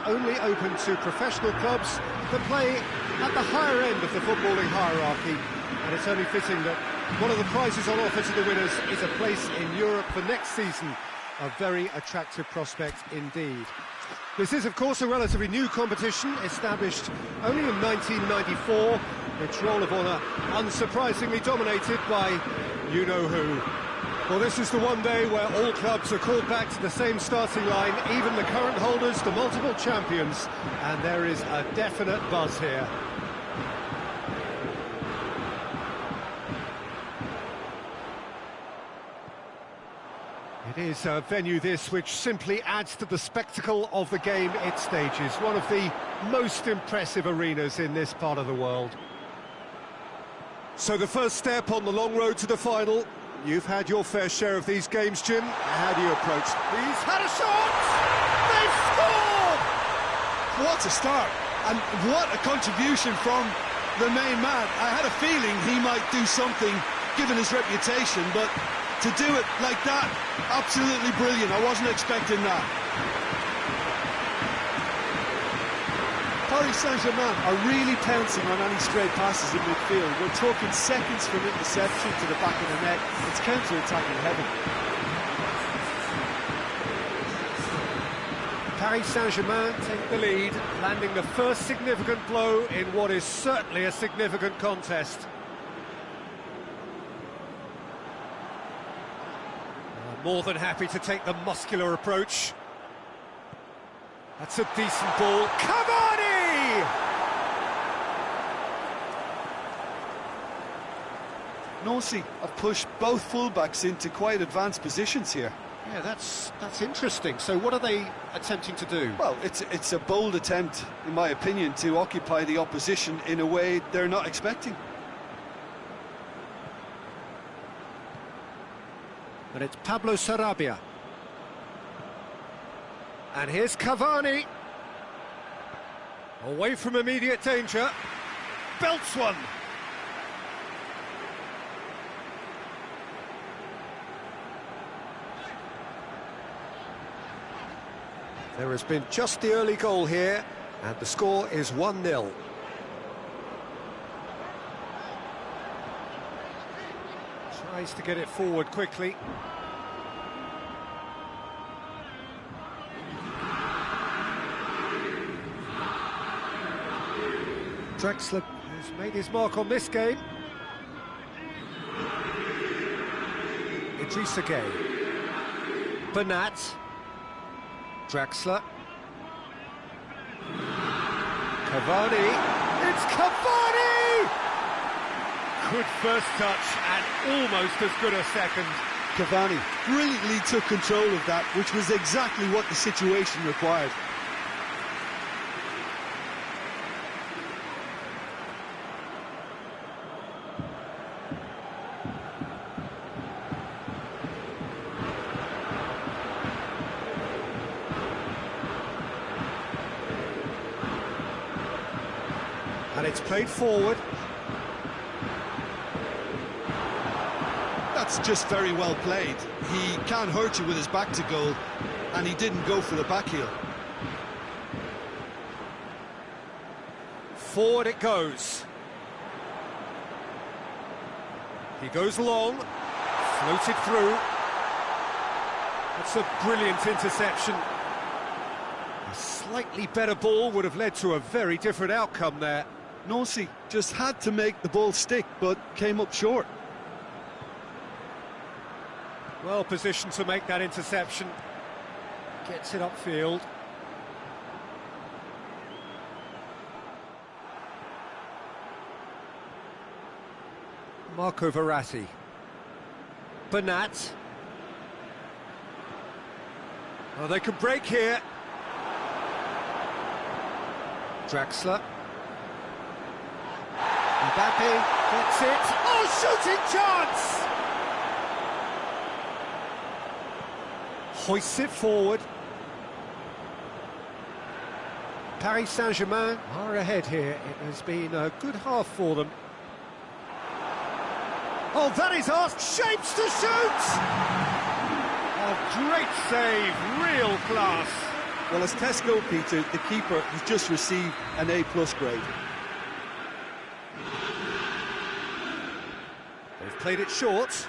only open to professional clubs that play at the higher end of the footballing hierarchy, and it's only fitting that one of the prizes on offer to the winners is a place in Europe for next season. A very attractive prospect indeed. This is, of course, a relatively new competition, established only in 1994, its roll of honour unsurprisingly dominated by you-know-who. Well, this is the one day where all clubs are called back to the same starting line, even the current holders, the multiple champions, and there is a definite buzz here. It is a venue this which simply adds to the spectacle of the game it stages, one of the most impressive arenas in this part of the world. So the first step on the long road to the final. You've had your fair share of these games, Jim. How do you approach? He's had a shot! They've scored! What a start, and what a contribution from the main man. I had a feeling he might do something, given his reputation, but to do it like that, absolutely brilliant. I wasn't expecting that. Paris Saint-Germain are really pouncing on any stray passes in midfield. We're talking seconds from interception to the back of the net. It's counter-attacking heaven. Paris Saint-Germain take the lead, landing the first significant blow in what is certainly a significant contest. More than happy to take the muscular approach. That's a decent ball. Cavani! Nancy have pushed both fullbacks into quite advanced positions here. Yeah, that's interesting. So what are they attempting to do? Well, it's a bold attempt, in my opinion, to occupy the opposition in a way they're not expecting. But it's Pablo Sarabia. And here's Cavani. Away from immediate danger. Belts one. There has been just the early goal here, and the score is 1-0. Tries to get it forward quickly. Drexler, who's made his mark on this game. Idrissa Gueye. Bernat. Drexler. Cavani. It's Cavani! Good first touch and almost as good a second. Cavani brilliantly took control of that, which was exactly what the situation required. And it's played forward. That's just very well played. He can't hurt you with his back to goal, and he didn't go for the back heel. Forward it goes. He goes long, floated through. That's a brilliant interception. A slightly better ball would have led to a very different outcome there. Nancy just had to make the ball stick, but came up short. Well positioned to make that interception. Gets it upfield. Marco Verratti. Bernat. Oh, they could break here. Drexler. Mbappe gets it. Oh, shooting chance! Hoists it forward. Paris Saint-Germain are ahead here. It has been a good half for them. Oh, that is asked. Shapes to shoot! A great save, real class. Well, as tests go, Peter, the keeper has just received an A+ grade. They've played it short.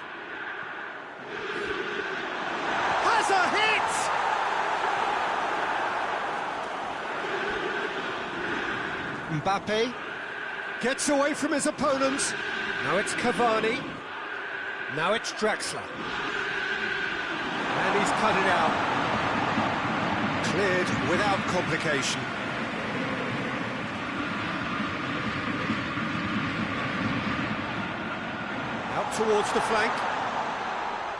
Has a hit! Mbappe gets away from his opponent. Now it's Cavani. Now it's Draxler. And he's cut it out. Cleared without complication. Out towards the flank.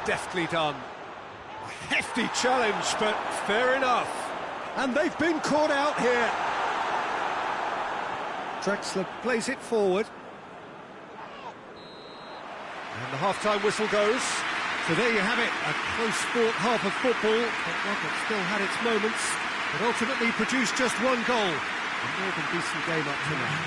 Deftly done. A hefty challenge, but fair enough. And they've been caught out here. Draxler plays it forward. And the half-time whistle goes. So there you have it, a close-fought half of football, but one that still had its moments, but ultimately produced just one goal. A more than decent game up to now.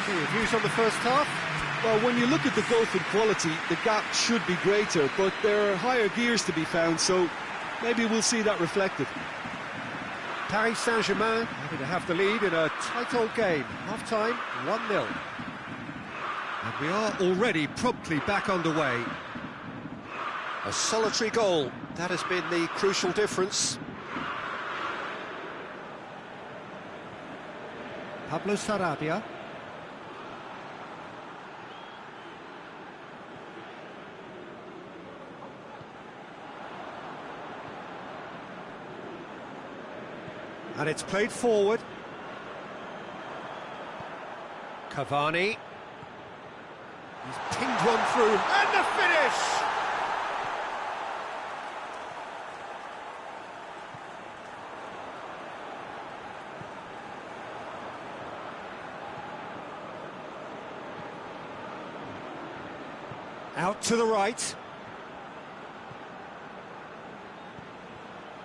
So your views on the first half? Well, when you look at the gulf in quality, the gap should be greater, but there are higher gears to be found, so maybe we'll see that reflected. Paris Saint-Germain happy to have the lead in a tight old game. Half-time, 1-0. And we are already promptly back underway. A solitary goal, that has been the crucial difference. Pablo Sarabia. And it's played forward. Cavani. He's pinged one through, and the finish! Out to the right.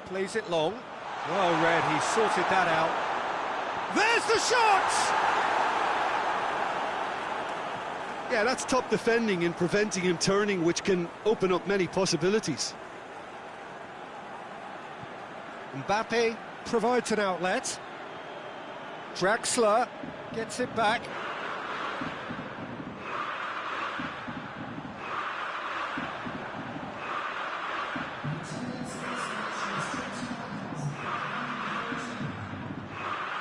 Plays it long. Well read, he sorted that out. There's the shot! Yeah, that's top defending and preventing him turning, which can open up many possibilities. Mbappe provides an outlet. Draxler gets it back.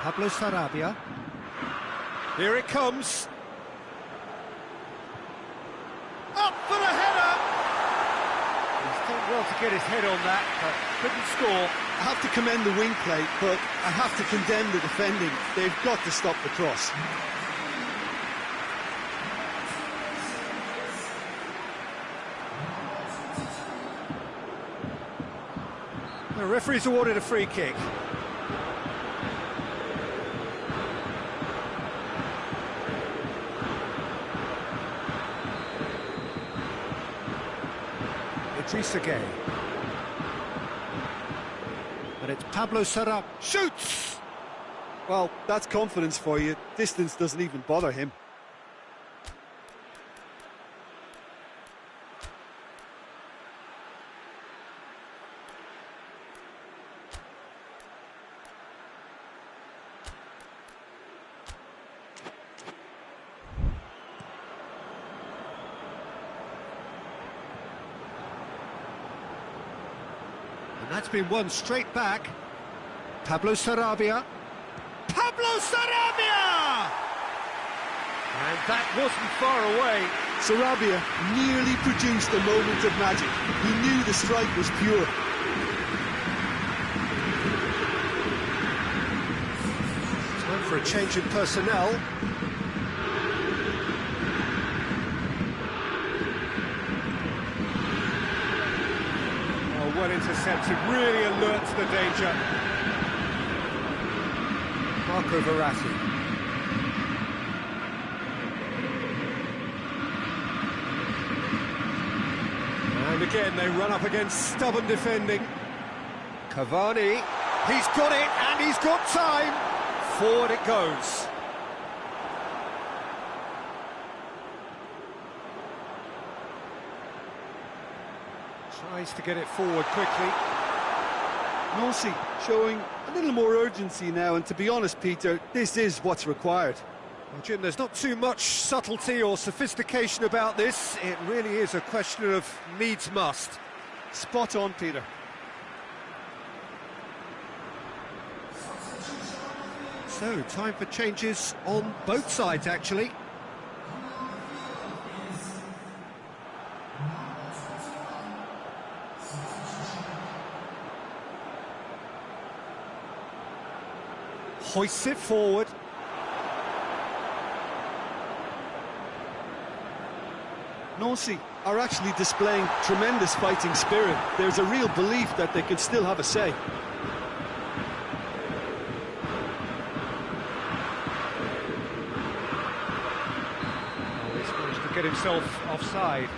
Pablo Sarabia. Here it comes. Up for the header! He's done well to get his head on that, but couldn't score. I have to commend the wing play, but I have to condemn the defending. They've got to stop the cross. The referee's awarded a free kick. Trezeguet. And it's Pablo Sarabia. Shoots! Well, that's confidence for you. Distance doesn't even bother him. And that's been won straight back. Pablo Sarabia. Pablo Sarabia! And that wasn't far away. Sarabia nearly produced a moment of magic. He knew the strike was pure. Time for a change in personnel. Well intercepted, really alert to the danger. Marco Verratti. And again they run up against stubborn defending. Cavani, he's got it and he's got time. Forward it goes. Tries to get it forward quickly. Nossi showing a little more urgency now, and to be honest, Peter, this is what's required. Well, Jim, there's not too much subtlety or sophistication about this. It really is a question of needs must. Spot on, Peter. So, time for changes on both sides, actually. Hoists it forward. Nossi are actually displaying tremendous fighting spirit. There's a real belief that they can still have a say. Oh, he's managed to get himself offside.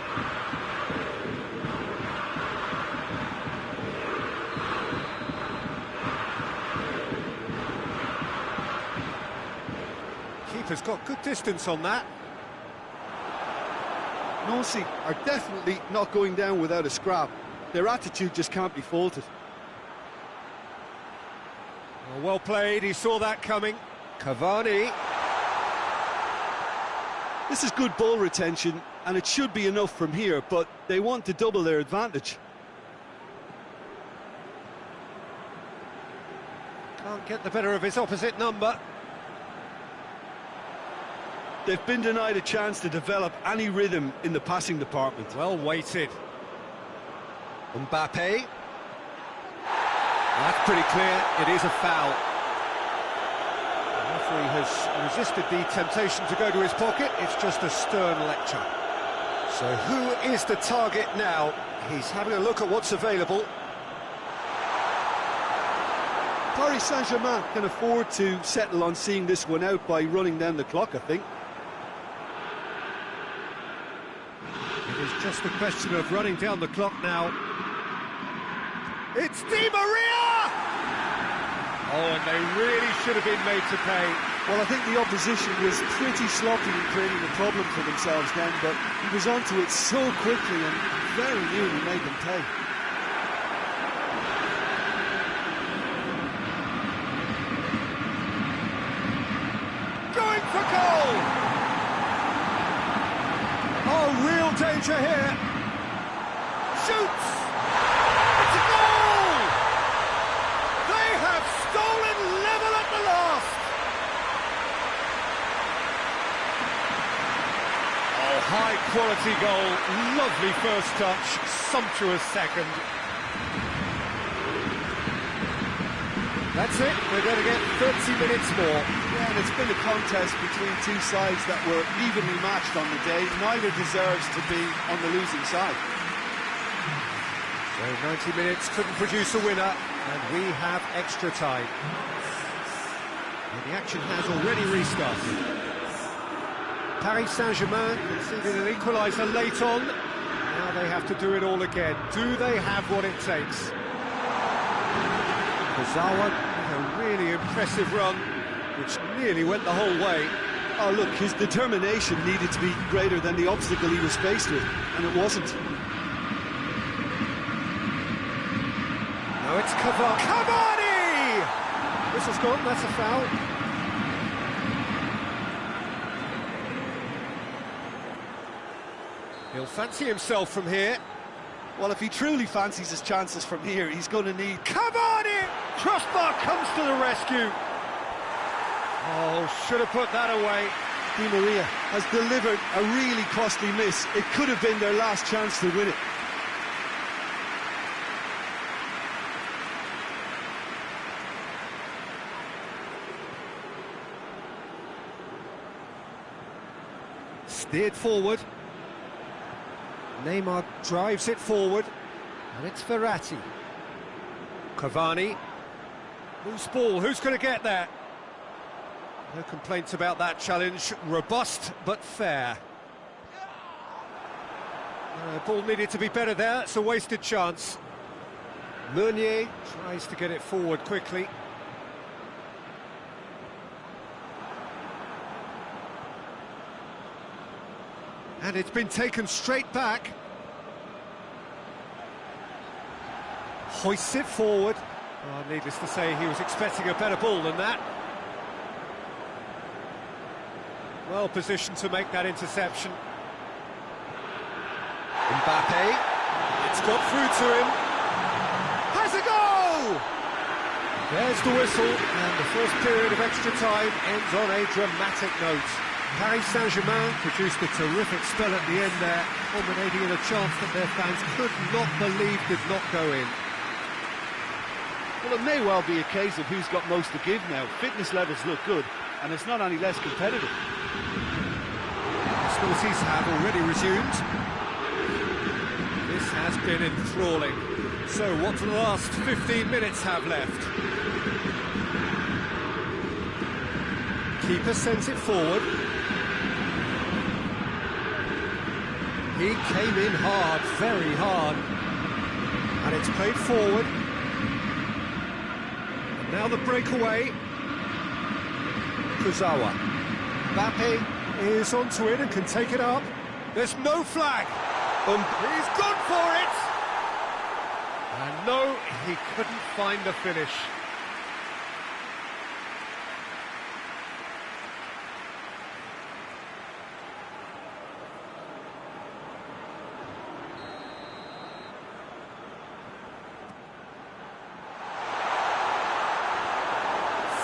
Keeper's got good distance on that. Nossi are definitely not going down without a scrap. Their attitude just can't be faulted. Well played, he saw that coming. Cavani. This is good ball retention, and it should be enough from here, but they want to double their advantage. Can't get the better of his opposite number. They've been denied a chance to develop any rhythm in the passing department. Well weighted. Mbappe. That's pretty clear, it is a foul. The referee has resisted the temptation to go to his pocket, it's just a stern lecture. So who is the target now? He's having a look at what's available. Paris Saint-Germain can afford to settle on seeing this one out by running down the clock, I think. It is just a question of running down the clock now. It's Di Maria! Oh, and they really should have been made to pay. Well, I think the opposition was pretty sloppy in creating a problem for themselves then, but he was onto it so quickly and very nearly made them pay. Going for goal! Oh, real danger here. Shoots! It's a goal! They have stolen level at the last! Oh, high quality goal. Lovely first touch, sumptuous second. That's it, we're going to get 30 minutes more. Yeah, and it's been a contest between two sides that were evenly matched on the day. Neither deserves to be on the losing side. So 90 minutes couldn't produce a winner, and we have extra time. And the action has already restarted. Paris Saint-Germain conceded an equaliser late on. Now they have to do it all again. Do they have what it takes? Kazawa with a really impressive run, which nearly went the whole way. Oh, look, his determination needed to be greater than the obstacle he was faced with, and it wasn't. Now it's Cavani! Whistle's gone, that's a foul. He'll fancy himself from here. Well, if he truly fancies his chances from here, he's going to need... Cavani! Crossbar comes to the rescue. Oh, should have put that away. Di Maria has delivered a really costly miss. It could have been their last chance to win it. Steered forward. Neymar drives it forward, and it's Verratti. Cavani. Loose ball, who's going to get there? No complaints about that challenge. Robust, but fair. Ball needed to be better there, it's a wasted chance. Meunier tries to get it forward quickly. And it's been taken straight back. Hoists it forward. Oh, needless to say, he was expecting a better ball than that. Well positioned to make that interception. Mbappe, it's got through to him. Has a goal! There's the whistle, and the first period of extra time ends on a dramatic note. Paris Saint-Germain produced a terrific spell at the end there, culminating in a chance that their fans could not believe did not go in. Well, it may well be a case of who's got most to give now. Fitness levels look good, and it's not any less competitive. Hostilities have already resumed. This has been enthralling. So what do the last 15 minutes have left? Keeper sends it forward. He came in hard, very hard. And it's played forward. And now the breakaway. Kurzawa. Mbappe is onto it and can take it up. There's no flag. He's gone for it. And no, he couldn't find the finish.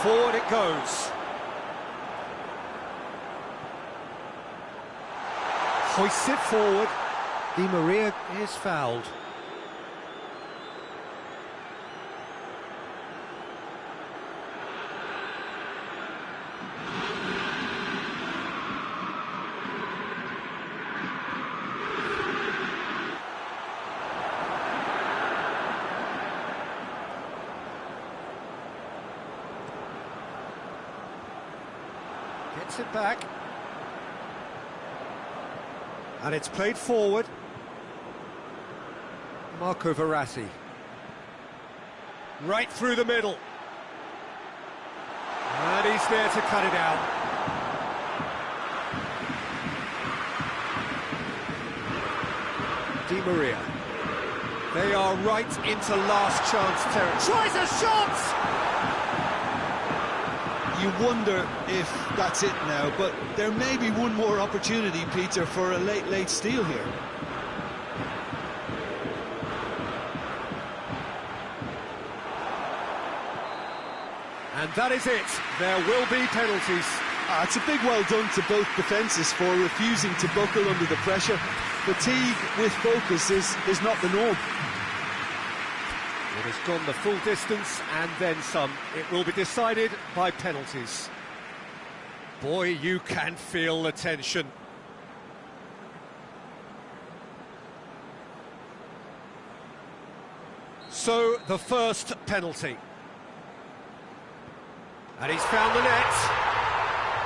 Forward it goes. Hoists it forward. Di Maria is fouled. Gets it back. And it's played forward. Marco Verratti. Right through the middle. And he's there to cut it out. Di Maria. They are right into last chance territory. Tries a shot! You wonder if that's it now, but there may be one more opportunity, Peter, for a late steal here. And that is it. There will be penalties. It's a big well done to both defences for refusing to buckle under the pressure. Fatigue with focus is not the norm. It has gone the full distance and then some. It will be decided by penalties. Boy, you can feel the tension. So, the first penalty. And he's found the net.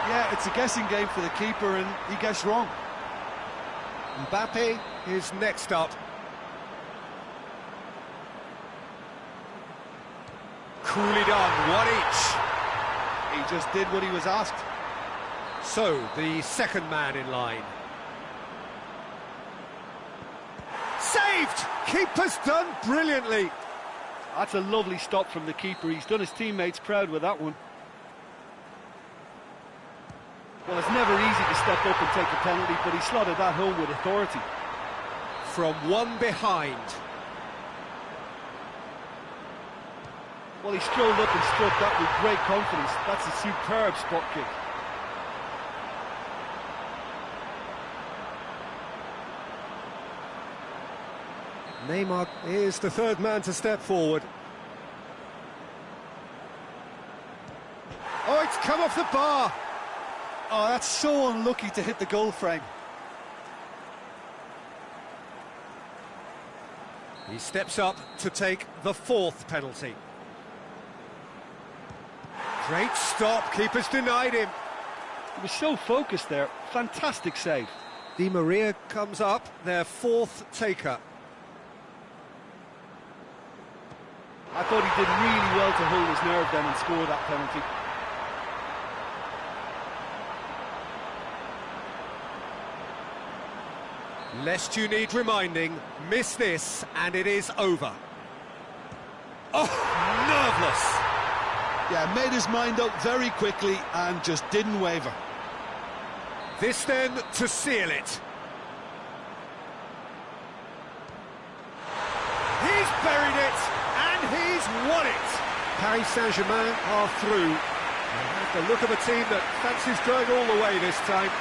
Yeah, it's a guessing game for the keeper, and he guessed wrong. Mbappe is next up. Coolly done, one each. He just did what he was asked. So, the second man in line. Saved! Keeper's done brilliantly. That's a lovely stop from the keeper. He's done his teammates proud with that one. Well, it's never easy to step up and take a penalty, but he slotted that home with authority. From one behind. Well, he strolled up and struck that with great confidence. That's a superb spot kick. Neymar is the third man to step forward. Oh, it's come off the bar. Oh, that's so unlucky to hit the goal frame. He steps up to take the fourth penalty. Great stop, keeper's denied him. He was so focused there, fantastic save. Di Maria comes up, their fourth taker. I thought he did really well to hold his nerve then and score that penalty. Lest you need reminding, miss this and it is over. Oh, no! marvellous. Yeah, made his mind up very quickly and just didn't waver. This then to seal it. He's buried it, and he's won it. Paris Saint-Germain are through. And have the look of a team that fancies going all the way this time.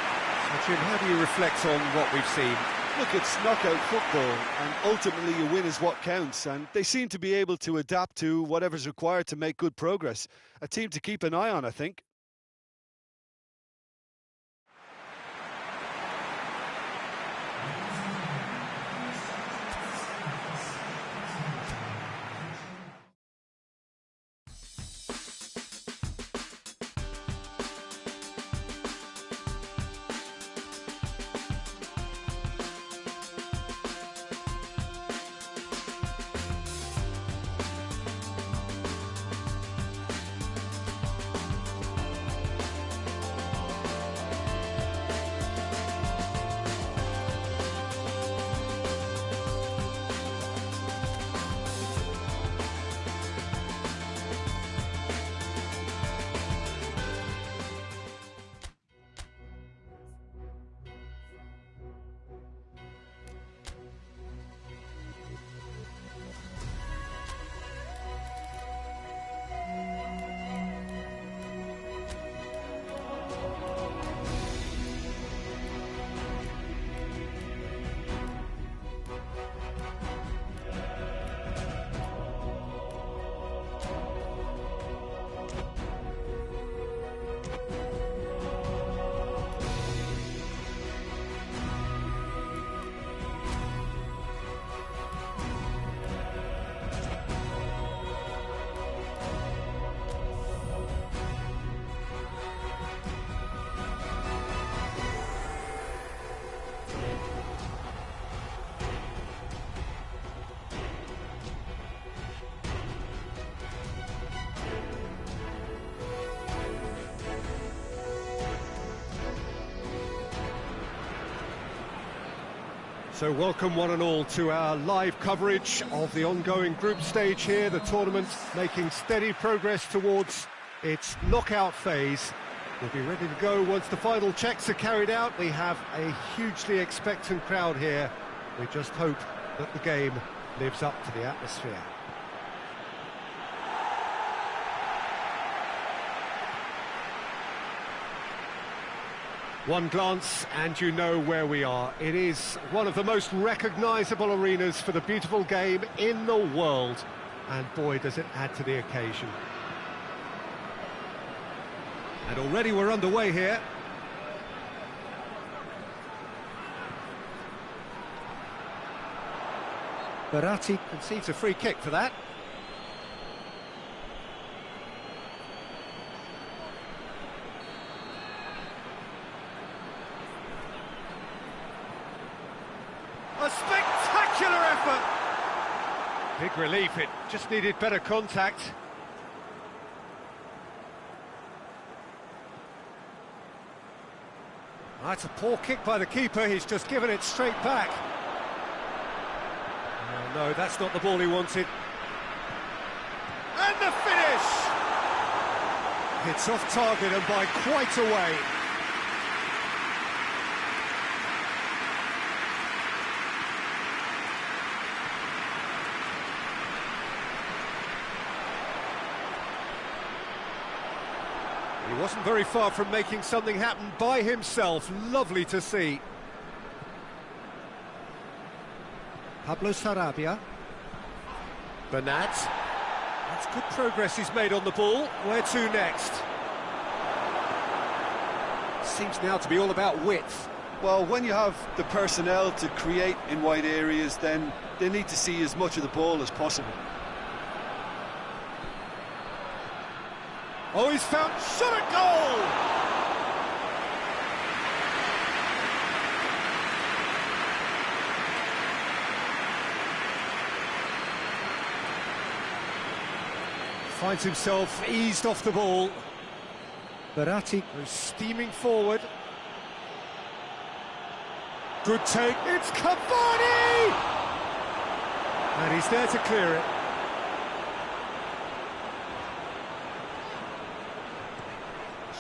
So, Jim, how do you reflect on what we've seen? Look, it's knockout football, and ultimately a win is what counts, and they seem to be able to adapt to whatever's required to make good progress. A team to keep an eye on, I think. So welcome one and all to our live coverage of the ongoing group stage here, the tournament making steady progress towards its knockout phase. We'll be ready to go once the final checks are carried out. We have a hugely expectant crowd here. We just hope that the game lives up to the atmosphere. One glance and you know where we are. It is one of the most recognisable arenas for the beautiful game in the world. And boy, does it add to the occasion. And already we're underway here. Berratti concedes a free kick for that. A spectacular effort! Big relief, it just needed better contact. That's a poor kick by the keeper, he's just given it straight back. Oh, no, that's not the ball he wanted. And the finish! It's off target and by quite a way. He wasn't very far from making something happen by himself. Lovely to see. Pablo Sarabia. Bernat. That's good progress he's made on the ball. Where to next? Seems now to be all about width. Well, when you have the personnel to create in wide areas, then they need to see as much of the ball as possible. Oh, he's found shot at goal! Finds himself eased off the ball. Berratti goes steaming forward. Good take, it's Cavani! And he's there to clear it.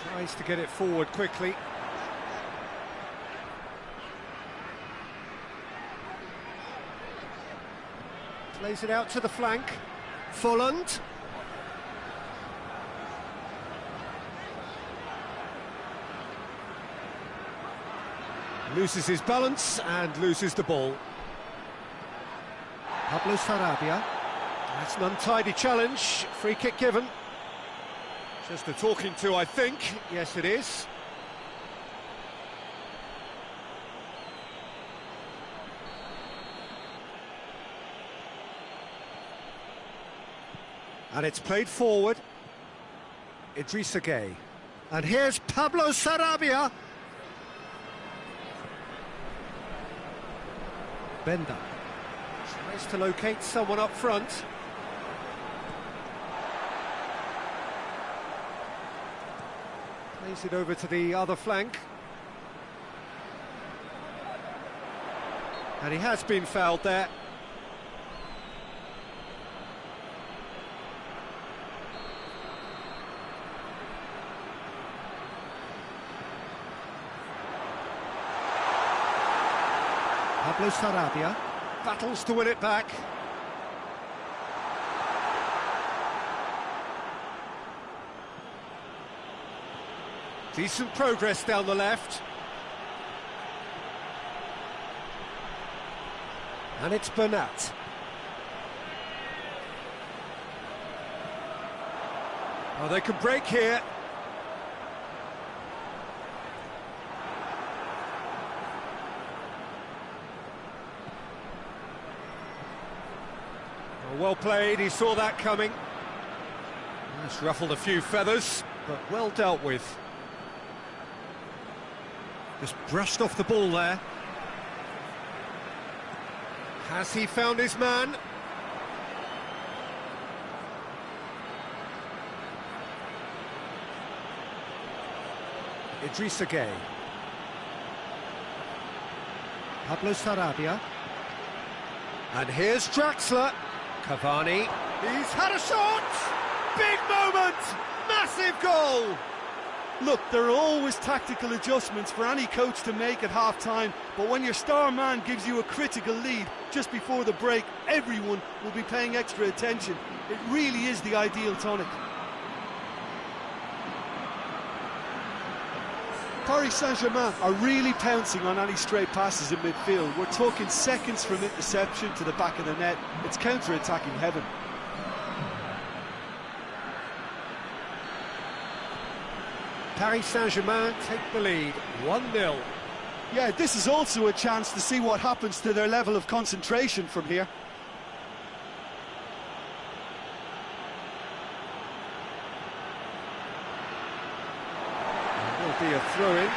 Tries to get it forward quickly. Plays it out to the flank. Folland. Loses his balance and loses the ball. Pablo Sarabia. That's an untidy challenge. Free kick given. Just a talking to, I think. Yes, it is. And it's played forward. Idrissa Gueye. And here's Pablo Sarabia. Benda tries to locate someone up front. Plays it over to the other flank. And he has been fouled there. Pablo Sarabia battles to win it back. Decent progress down the left. And it's Bernat. Oh, they can break here. Well played, he saw that coming. Just ruffled a few feathers, but well dealt with. Just brushed off the ball there. Has he found his man? Idrissa Gueye. Pablo Sarabia. And here's Draxler. Cavani, he's had a shot! Big moment! Massive goal! Look, there are always tactical adjustments for any coach to make at half-time, but when your star man gives you a critical lead just before the break, everyone will be paying extra attention. It really is the ideal tonic. Paris Saint-Germain are really pouncing on any stray passes in midfield. We're talking seconds from interception to the back of the net. It's counter-attacking heaven. Paris Saint-Germain take the lead, 1-0. Yeah, this is also a chance to see what happens to their level of concentration from here. Be a throw-in.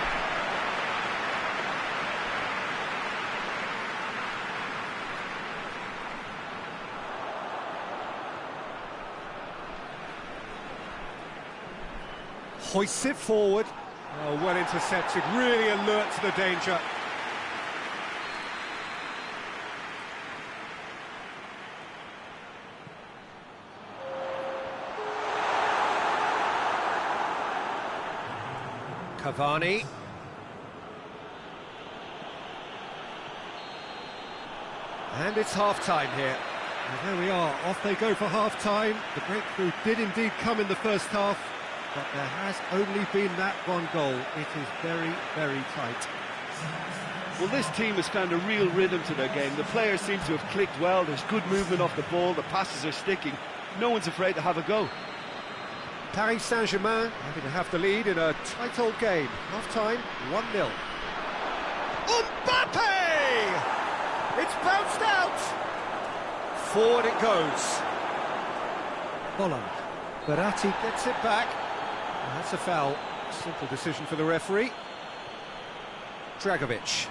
Hoists it forward. Oh, well intercepted, really alert to the danger. Cavani. And it's half-time here. And there we are, off they go for half-time. The breakthrough did indeed come in the first half, but there has only been that one goal. It is very, very tight. Well, this team has found a real rhythm to their game. The players seem to have clicked well. There's good movement off the ball. The passes are sticking. No one's afraid to have a go. Paris Saint-Germain happy to have the lead in a tight old game. Half-time, 1-0. Mbappe! It's bounced out! Forward it goes. Folland. Verratti gets it back. And that's a foul. Simple decision for the referee. Dragovic.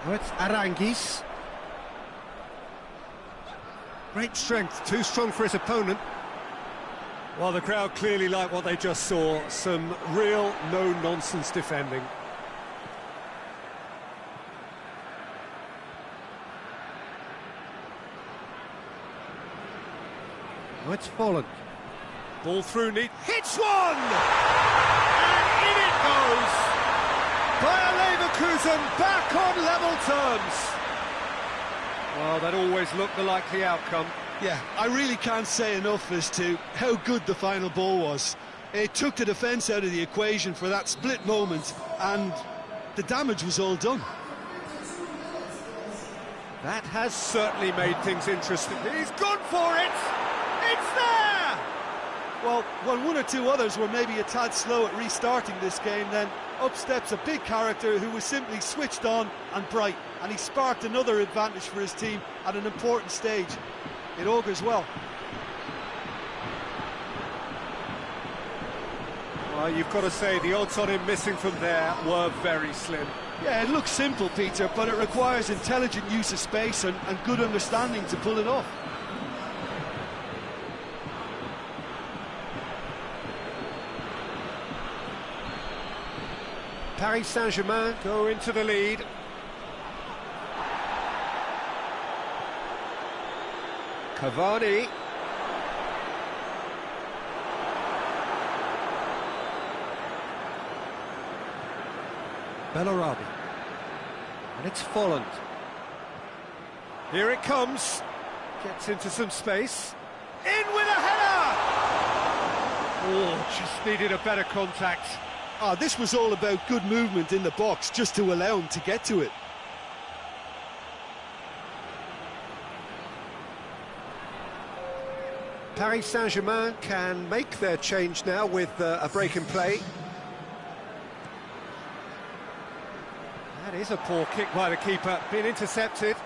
Oh, it's Aranguis. Great strength, too strong for his opponent. Well, the crowd clearly like what they just saw. Some real no-nonsense defending. Oh, it's Folland. Ball through, hits one! And in it goes! Bayer Leverkusen back on level terms. Well, that always looked the likely outcome. Yeah, I really can't say enough as to how good the final ball was. It took the defence out of the equation for that split moment, and the damage was all done. That has certainly made things interesting. He's gone for it! It's there! Well, when one or two others were maybe a tad slow at restarting this game, then up steps a big character who was simply switched on and bright, and he sparked another advantage for his team at an important stage. It augurs well. Well, you've got to say the odds on him missing from there were very slim. Yeah, it looks simple, Peter, but it requires intelligent use of space and good understanding to pull it off. Paris Saint-Germain go into the lead. Cavani. Bellarabi. And it's Folland. Here it comes. Gets into some space. In with a header! Oh, just needed a better contact. This was all about good movement in the box just to allow him to get to it. Paris Saint-Germain can make their change now with a break in play. That is a poor kick by the keeper, being intercepted.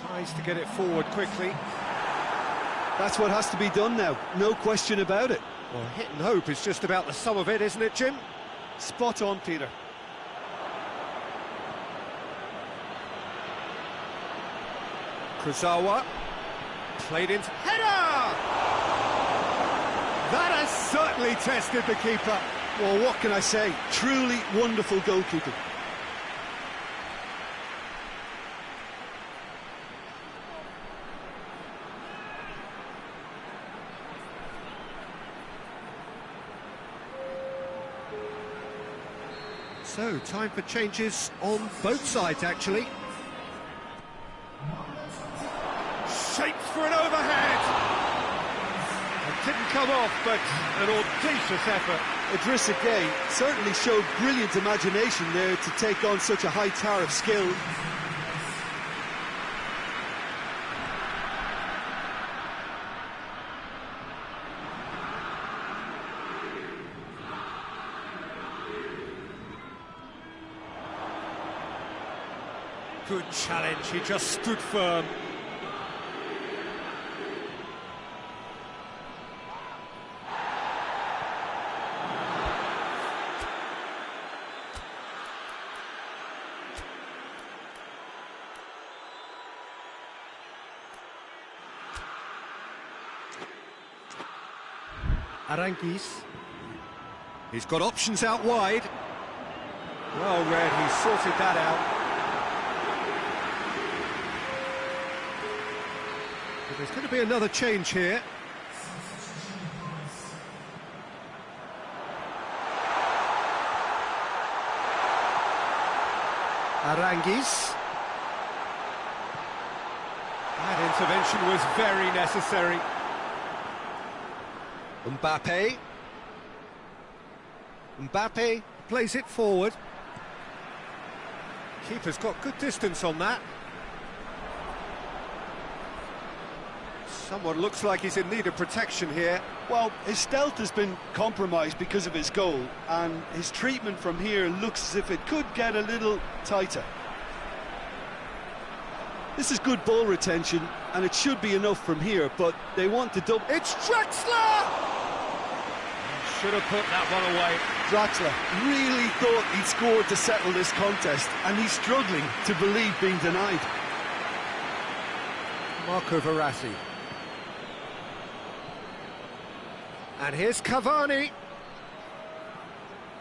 Tries to get it forward quickly. That's what has to be done now, no question about it. Well, hit and hope is just about the sum of it, isn't it, Jim? Spot on, Peter. Kurzawa played into header! That has certainly tested the keeper. Well, what can I say? Truly wonderful goalkeeping. So, time for changes on both sides, actually. Shapes for an overhead! It didn't come off, but an audacious effort. Idrissa Gueye certainly showed brilliant imagination there to take on such a high tower of skill. Good challenge, he just stood firm. Aranguiz. He's got options out wide. Well read, he sorted that out. But there's going to be another change here. Aranguiz. That intervention was very necessary. Mbappe plays it forward. Keeper's got good distance on that. Someone looks like he's in need of protection here. Well, his stealth has been compromised because of his goal, and his treatment from here looks as if it could get a little tighter. This is good ball retention, and it should be enough from here, but they want to double. It's Draxler! Should have put that one away. Draxler really thought he'd scored to settle this contest, and he's struggling to believe being denied. Marco Verratti. And here's Cavani.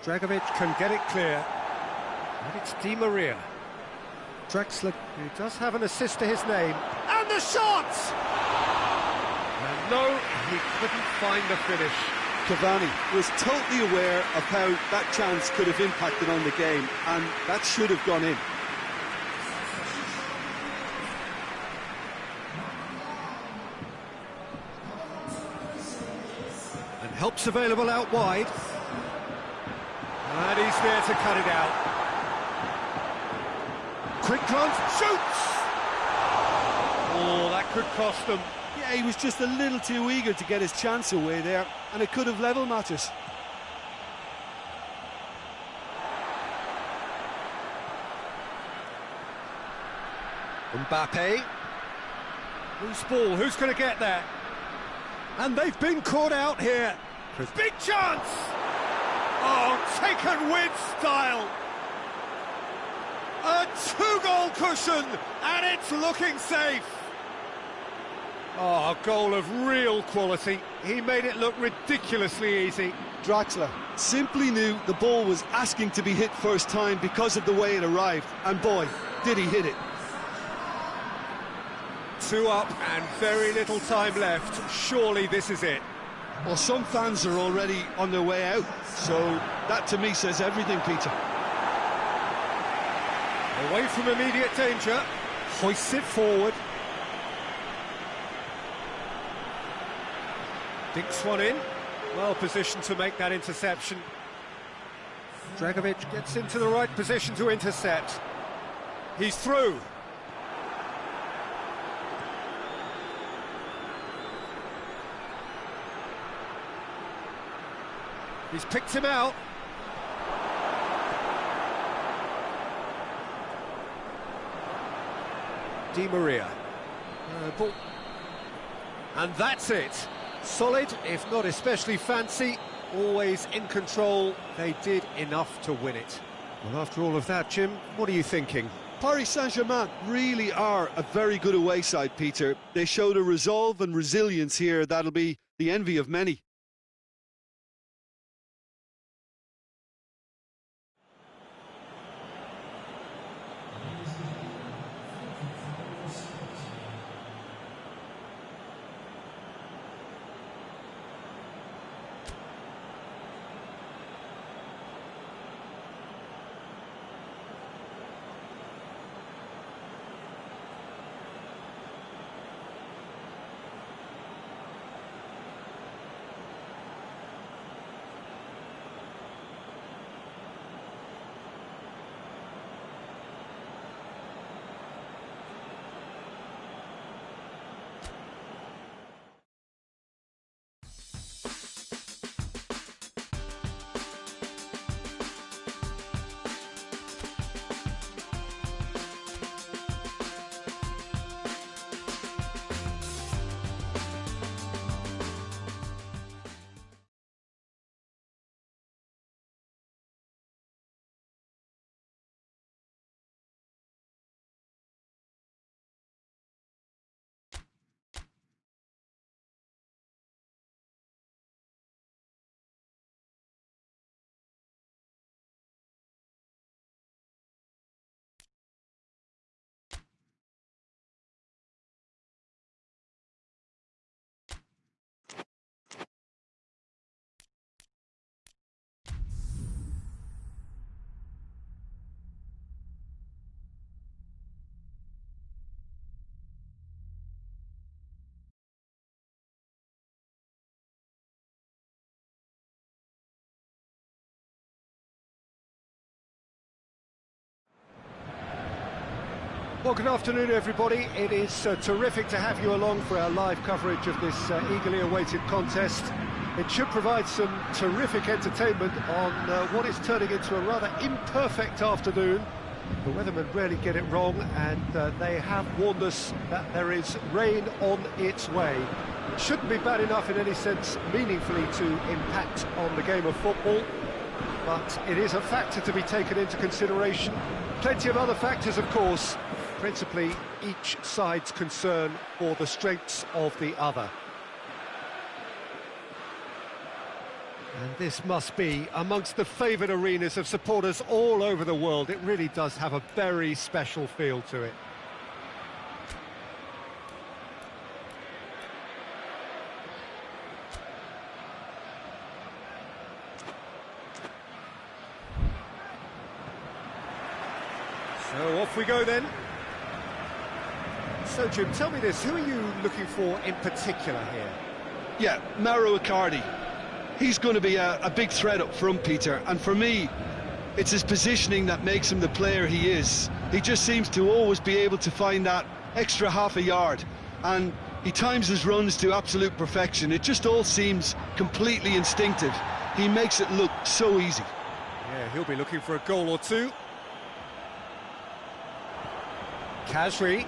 Dragovic can get it clear. And it's Di Maria. Draxler, who does have an assist to his name. And the shot! And no, he couldn't find the finish. Cavani was totally aware of how that chance could have impacted on the game, and that should have gone in. And help's available out wide. And he's there to cut it out. Quick glance, shoots! Oh, that could cost them. Yeah, he was just a little too eager to get his chance away there, and it could have level matters. Mbappe. Loose ball, who's going to get there? And they've been caught out here. Big chance! Oh, taken with style. A two-goal cushion, and it's looking safe. Oh, a goal of real quality. He made it look ridiculously easy. Draxler simply knew the ball was asking to be hit first time because of the way it arrived, and boy, did he hit it. 2 up and very little time left. Surely this is it. Well, some fans are already on their way out, so that to me says everything, Peter. Away from immediate danger, hoists it forward. Dinks one in, well positioned to make that interception. Dragovic gets into the right position to intercept. He's through. He's picked him out. Di Maria. Ball. And that's it. Solid, if not especially fancy, always in control. They did enough to win it. Well, after all of that, Jim, what are you thinking? Paris Saint-Germain really are a very good away side, Peter. They showed a resolve and resilience here that'll be the envy of many. Well, good afternoon, everybody. It is terrific to have you along for our live coverage of this eagerly awaited contest. It should provide some terrific entertainment on what is turning into a rather imperfect afternoon. The weathermen rarely get it wrong, and they have warned us that there is rain on its way. It shouldn't be bad enough in any sense meaningfully to impact on the game of football, but it is a factor to be taken into consideration. Plenty of other factors, of course, principally each side's concern for the strengths of the other. And this must be amongst the favoured arenas of supporters all over the world. It really does have a very special feel to it. So off we go then. So Jim, tell me this, who are you looking for in particular here? Yeah, Mauro Icardi. He's going to be a big threat up front, Peter, and for me, it's his positioning that makes him the player he is. He just seems to always be able to find that extra half a yard, and he times his runs to absolute perfection. It just all seems completely instinctive. He makes it look so easy. Yeah, he'll be looking for a goal or two. Kasri.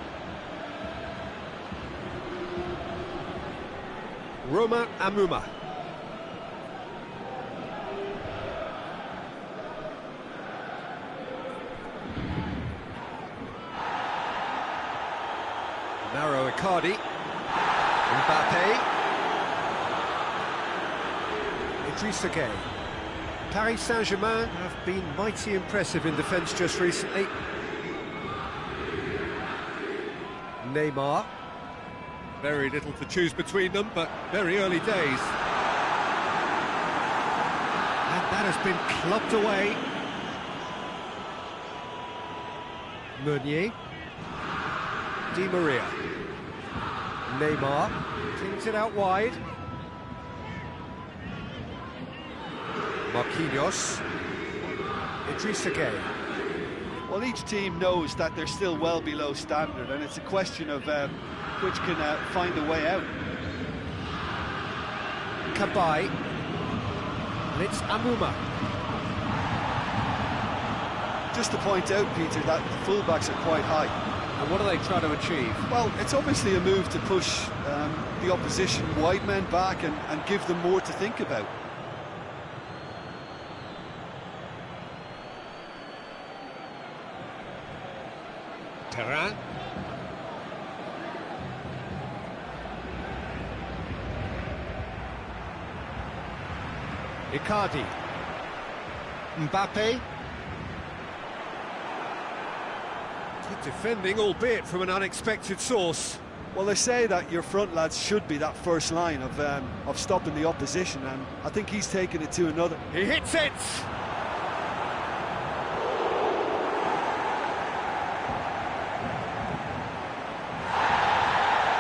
Roma Amuma. Mauro Icardi. Mbappe. Idrissa Gueye. Paris Saint-Germain have been mighty impressive in defence just recently. Neymar. Very little to choose between them, but very early days. And that has been clubbed away. Meunier. Di Maria. Neymar. Cleans it out wide. Marquinhos. Idrissa Gueye. Well, each team knows that they're still well below standard, and it's a question of which can find a way out. Kabay. And it's Amuma. Just to point out, Peter, that the fullbacks are quite high. And what are they trying to achieve? Well, it's obviously a move to push the opposition wide men back and give them more to think about. Terrain. Icardi. Mbappe. Good defending, albeit from an unexpected source. Well, they say that your front lads should be that first line of stopping the opposition, and I think he's taken it to another. He hits it!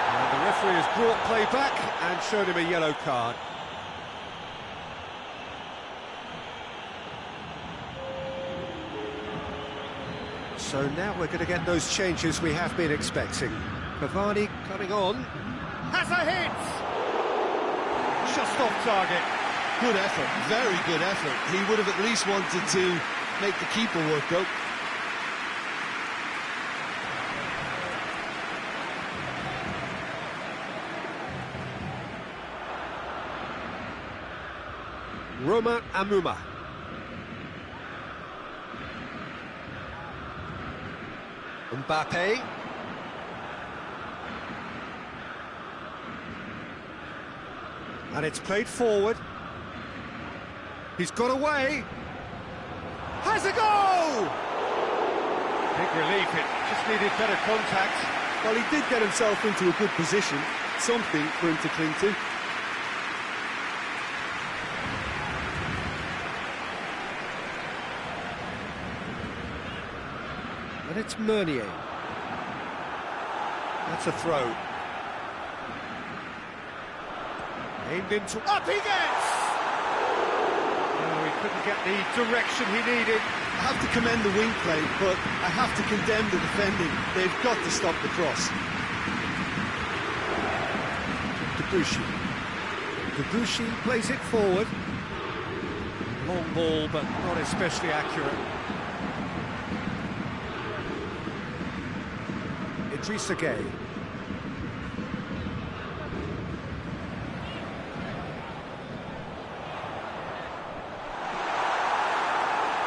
And the referee has brought play back and showed him a yellow card. So now we're going to get those changes we have been expecting. Cavani coming on. Has a hit! Just off target. Good effort, very good effort. He would have at least wanted to make the keeper work though. Roma Amuma. Mbappe. And it's played forward. He's got away. Has a goal! Big relief, it just needed better contact. Well, he did get himself into a good position, something for him to cling to. And it's Meunier. That's a throw. Aimed into... Up he gets! Oh, he couldn't get the direction he needed. I have to commend the wing play, but I have to condemn the defending. They've got to stop the cross. Debuchy. Debuchy plays it forward. Long ball, but not especially accurate. Idrissa Gueye.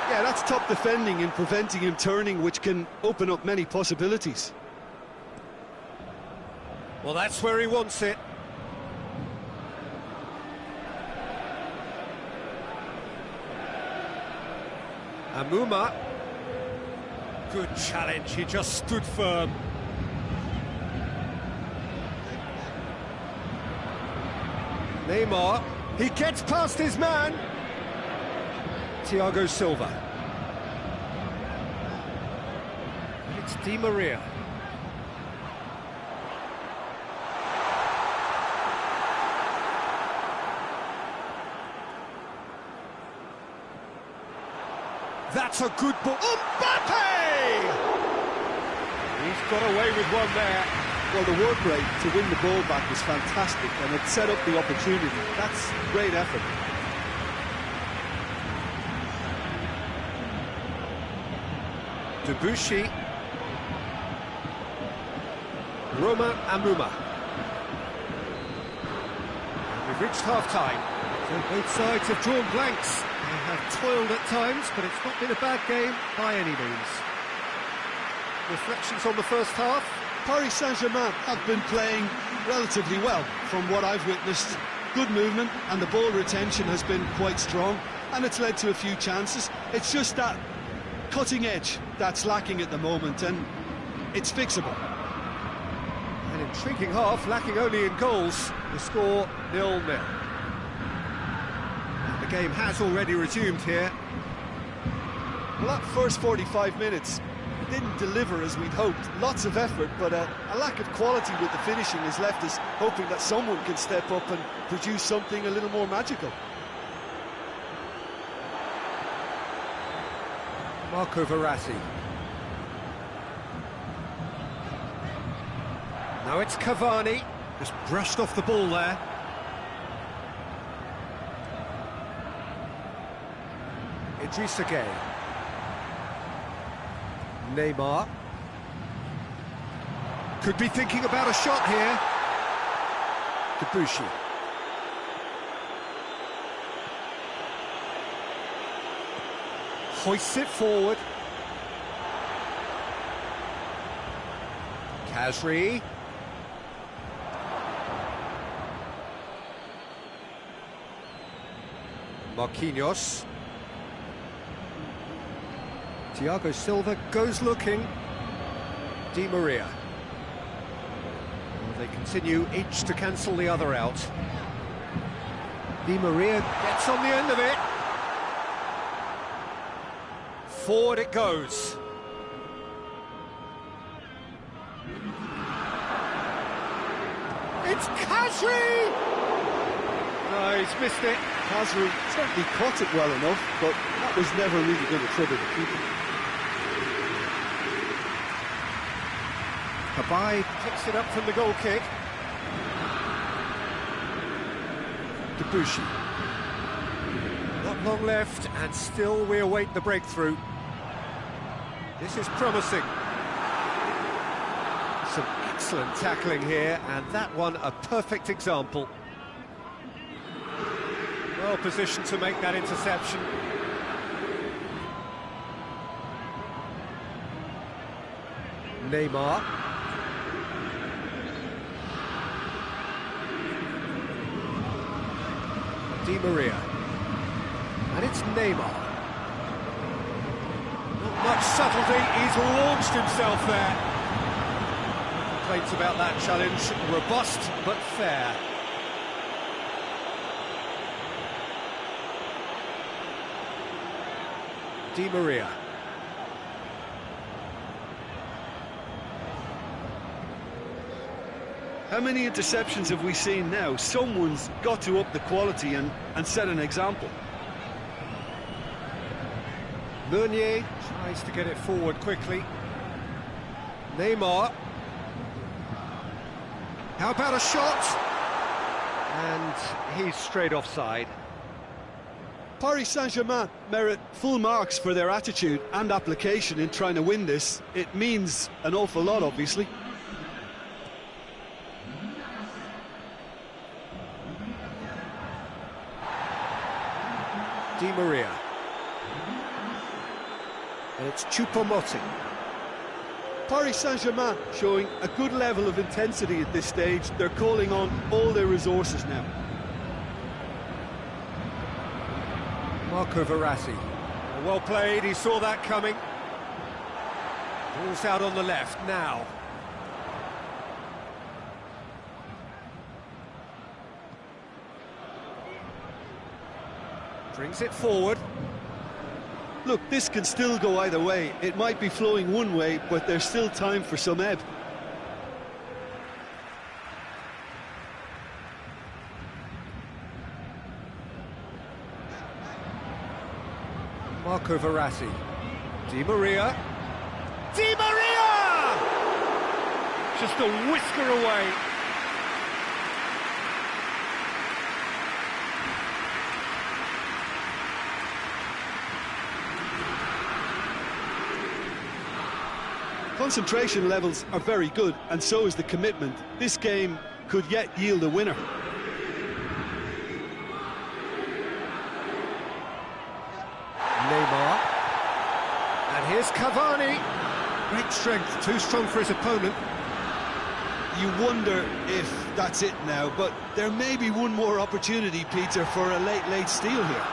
Yeah, that's top defending and preventing him turning, which can open up many possibilities. Well, that's where he wants it. Amuma. Good challenge, he just stood firm. Neymar, he gets past his man. Thiago Silva. It's Di Maria. That's a good ball. Mbappe! He's got away with one there. Well, the work rate to win the ball back was fantastic, and it set up the opportunity. That's great effort. Debuchy. Roma Amuma. We've reached half-time. So both sides have drawn blanks. They have toiled at times, but it's not been a bad game by any means. Reflections on the first half? Paris Saint-Germain have been playing relatively well from what I've witnessed. Good movement, and the ball retention has been quite strong, and it's led to a few chances. It's just that cutting edge that's lacking at the moment, and it's fixable. An intriguing half, lacking only in goals. The score 0-0. The game has already resumed here. Well, that first 45 minutes didn't deliver as we'd hoped. Lots of effort, but a lack of quality with the finishing has left us hoping that someone can step up and produce something a little more magical. Marco Verratti. Now it's Cavani. Just brushed off the ball there. Idrissa Gueye. Neymar. Could be thinking about a shot here. Debuchy. Hoists it forward. Kasri. Marquinhos. Thiago Silva goes looking. Di Maria. Well, they continue each to cancel the other out. Di Maria gets on the end of it. Forward it goes. It's Kasri! No, he's missed it. Kasri certainly caught it well enough, but that was never really going to trouble the keeper. Kabai picks it up from the goal kick. Debuchy. Not long left, and still we await the breakthrough. This is promising. Some excellent tackling here, and that one a perfect example. Well positioned to make that interception. Neymar. Di Maria. And it's Neymar. Not much subtlety, he's launched himself there. Complaints about that challenge, robust but fair. Di Maria. How many interceptions have we seen now? Someone's got to up the quality and set an example. Meunier tries to get it forward quickly. Neymar. How about a shot? And he's straight offside. Paris Saint-Germain merit full marks for their attitude and application in trying to win this. It means an awful lot, obviously. Di Maria. And it's Choupo-Moting. Paris Saint-Germain showing a good level of intensity at this stage. They're calling on all their resources now. Marco Verratti. Well played, he saw that coming. Ball's out on the left now. Brings it forward. Look, this can still go either way. It might be flowing one way, but there's still time for some ebb. Marco Verratti. Di Maria. Di Maria! Just a whisker away. Concentration levels are very good, and so is the commitment. This game could yet yield a winner. Neymar. And here's Cavani. Great strength, too strong for his opponent. You wonder if that's it now, but there may be one more opportunity, Peter, for a late steal here.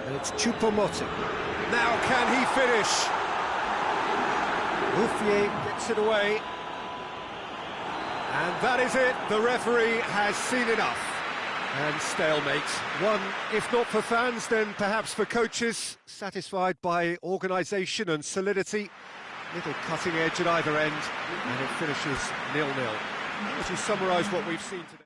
And it's Choupo-Moting. Now can he finish? Bouffier gets it away. And that is it. The referee has seen enough. And stalemate. One, if not for fans, then perhaps for coaches, satisfied by organisation and solidity. Little cutting edge at either end, and it finishes 0-0. As you summarise what we've seen today.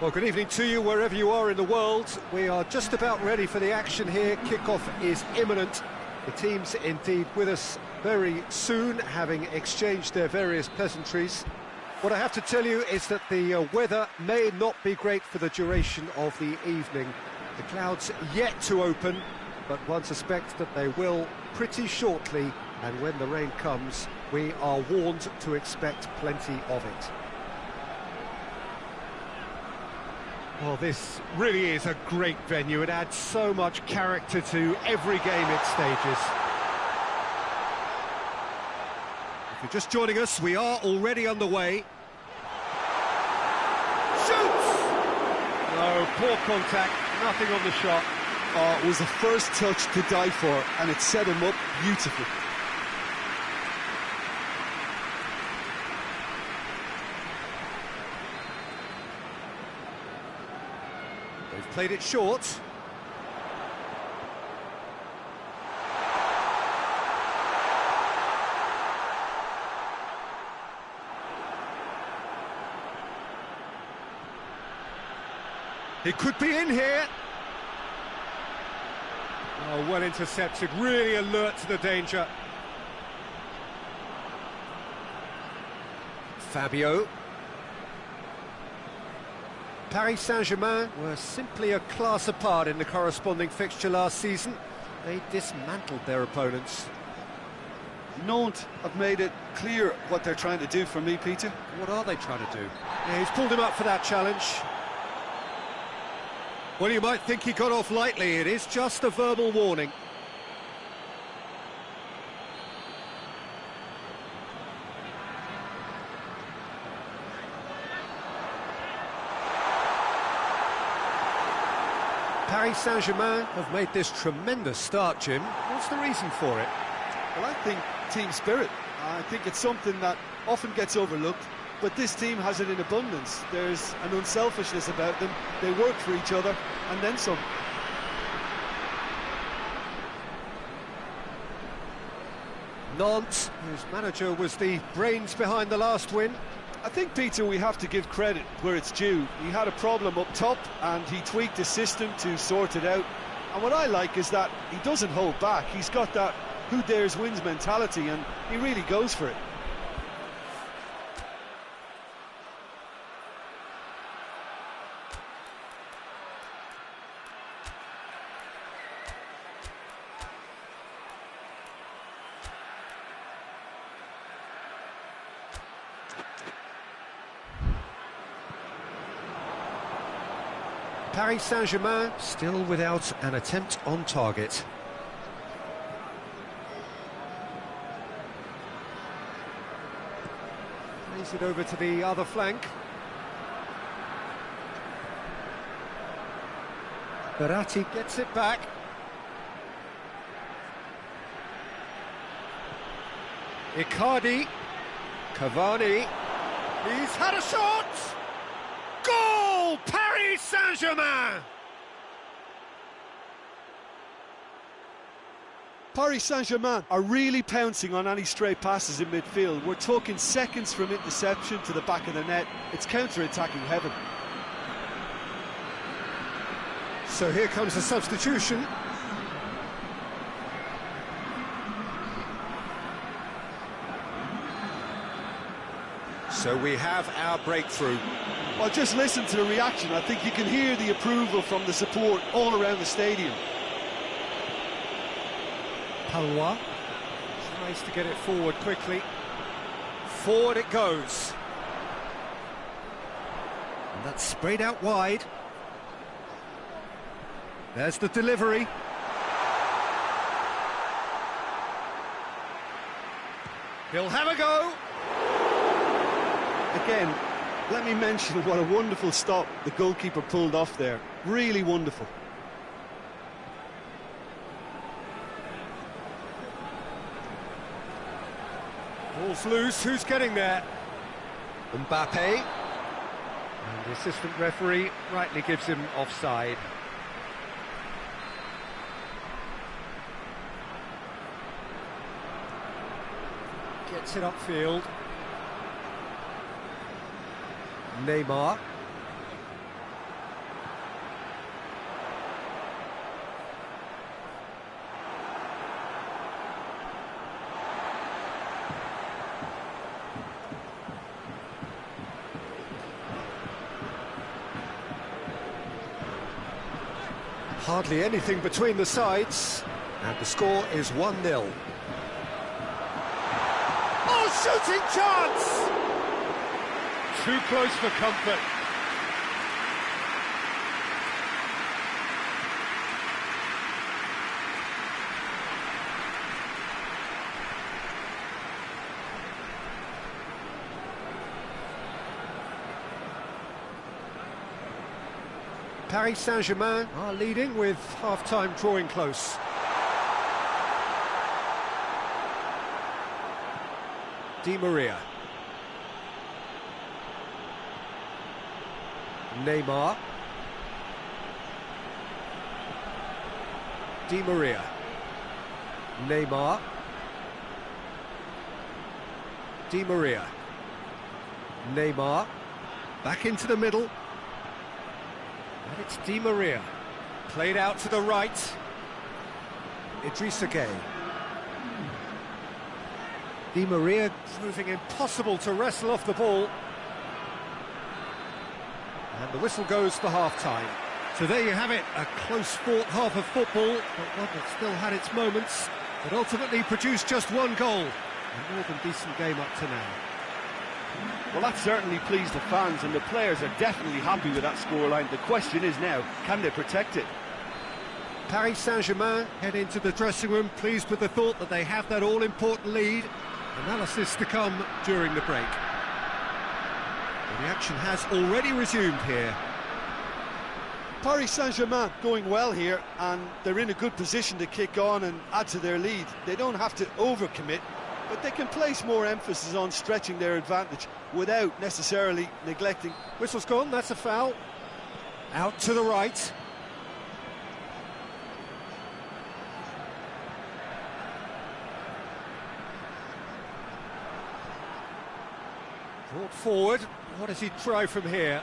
Well, good evening to you wherever you are in the world. We are just about ready for the action here. Kickoff is imminent. The team's indeed with us very soon, having exchanged their various pleasantries. What I have to tell you is that the weather may not be great for the duration of the evening. The clouds yet to open, but one suspects that they will pretty shortly, and when the rain comes, we are warned to expect plenty of it. Well, this really is a great venue. It adds so much character to every game it stages. If you're just joining us, we are already underway. Shoots! No, poor contact, nothing on the shot. Oh, it was the first touch to die for, and it set him up beautifully. They've played it short. It could be in here. Oh, well intercepted, really alert to the danger. Fabio. Paris Saint-Germain were simply a class apart in the corresponding fixture last season. They dismantled their opponents. Nantes have made it clear what they're trying to do for me, Peter. What are they trying to do? Yeah, he's pulled him up for that challenge. Well, you might think he got off lightly. It is just a verbal warning. Paris Saint-Germain have made this tremendous start, Jim. What What's the reason for it? Well, I think team spirit. I think it's something that often gets overlooked, but this team has it in abundance. There's an unselfishness about them. They work for each other, and then some. Nantes, whose manager was the brains behind the last win. I think, Peter, we have to give credit where it's due. He had a problem up top, and he tweaked his system to sort it out. And what I like is that he doesn't hold back. He's got that who dares wins mentality, and he really goes for it. Paris Saint-Germain still without an attempt on target. Plays it over to the other flank. Verratti gets it back. Icardi. Cavani. He's had a shot! Goal! Paris Saint-Germain! Paris Saint-Germain are really pouncing on any stray passes in midfield. We're talking seconds from interception to the back of the net. It's counter-attacking heaven. So here comes a substitution. So we have our breakthrough. Well, just listen to the reaction. I think you can hear the approval from the support all around the stadium. Palois tries to get it forward quickly. Forward it goes. And that's sprayed out wide. There's the delivery. He'll have a go. Again, let me mention what a wonderful stop the goalkeeper pulled off there. Really wonderful. Ball's loose, who's getting there? Mbappe. And the assistant referee rightly gives him offside. Gets it upfield. Neymar. Hardly anything between the sides, and the score is 1-0. Oh, shooting chance! Too close for comfort. Paris Saint-Germain are leading with half-time drawing close. Di Maria. Neymar. Di Maria. Neymar. Di Maria. Neymar. Back into the middle. And it's Di Maria. Played out to the right. Idrissa Gueye. Di Maria proving impossible to wrestle off the ball. And the whistle goes for half-time. So there you have it, a close-fought half of football, but one that still had its moments, but ultimately produced just one goal. A more than decent game up to now. Well, that certainly pleased the fans, and the players are definitely happy with that scoreline. The question is now, can they protect it? Paris Saint-Germain head into the dressing room pleased with the thought that they have that all-important lead. Analysis to come during the break. The action has already resumed here. Paris Saint-Germain going well here, and they're in a good position to kick on and add to their lead. They don't have to overcommit, but they can place more emphasis on stretching their advantage without necessarily neglecting. Whistle's gone, that's a foul. Out to the right. Brought forward. What does he try from here?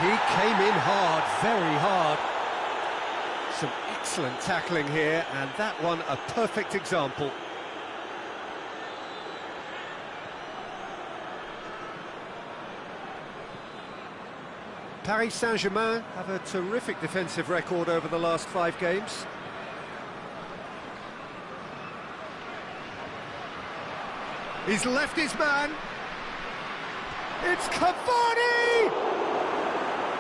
He came in hard, very hard. Some excellent tackling here, and that one a perfect example. Paris Saint-Germain have a terrific defensive record over the last 5 games. He's left his man. It's Cavani!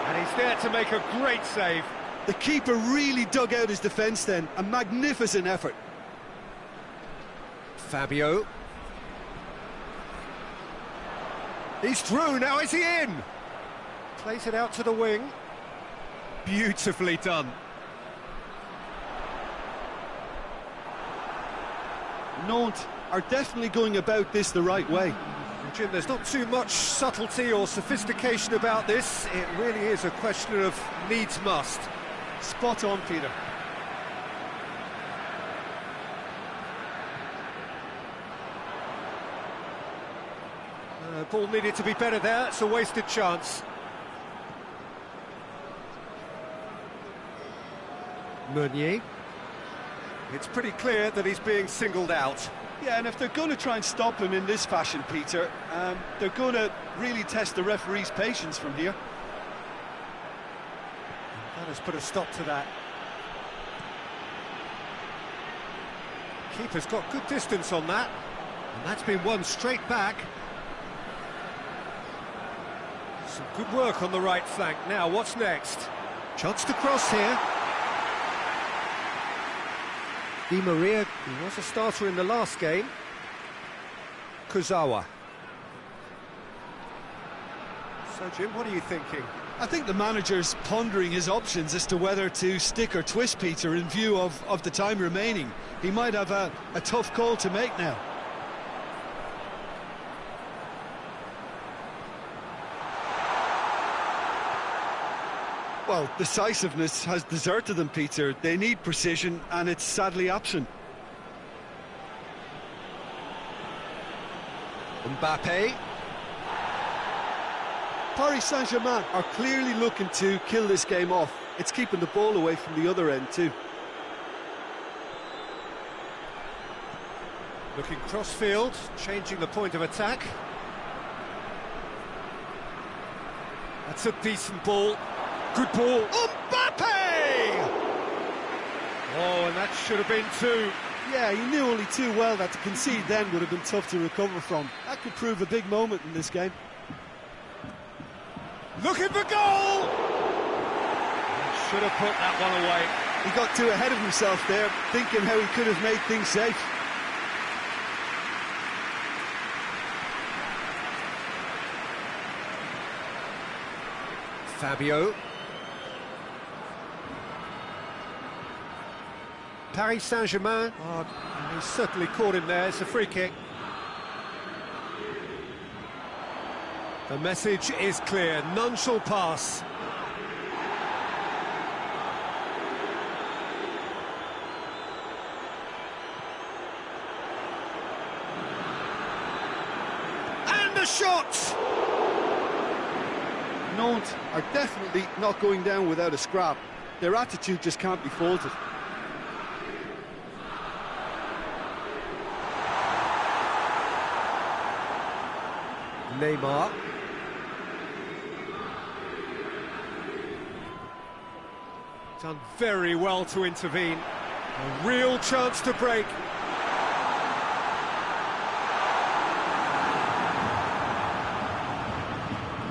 And he's there to make a great save. The keeper really dug out his defence then. A magnificent effort. Fabio. He's through, now is he in? Plays it out to the wing. Beautifully done. Nantes are definitely going about this the right way. Jim, there's not too much subtlety or sophistication about this. It really is a question of needs must. Spot on, Peter. Ball needed to be better there. It's a wasted chance. Meunier. It's pretty clear that he's being singled out. Yeah, and if they're going to try and stop him in this fashion, Peter, they're going to really test the referee's patience from here. That has put a stop to that. Keeper's got good distance on that, and that's been won straight back. Some good work on the right flank. Now, what's next? Chance to cross here. Di Maria, who was a starter in the last game. Kurzawa. So, Jim, what are you thinking? I think the manager's pondering his options as to whether to stick or twist Peter in view of the time remaining. He might have a tough call to make now. Well, decisiveness has deserted them, Peter. They need precision, and it's sadly absent. Mbappe. Paris Saint-Germain are clearly looking to kill this game off. It's keeping the ball away from the other end too. Looking cross-field, changing the point of attack. That's a decent ball. Good ball. Mbappe! Oh, and that should have been 2. Yeah, he knew only too well that to concede then would have been tough to recover from. That could prove a big moment in this game. Looking for goal! Should have put that one away. He got too ahead of himself there, thinking how he could have made things safe. Fabio. Paris Saint-Germain. Oh, he's certainly caught him there. It's a free kick. The message is clear. None shall pass. And the shot! Nantes are definitely not going down without a scrap. Their attitude just can't be faulted. Neymar. Done very well to intervene. A real chance to break.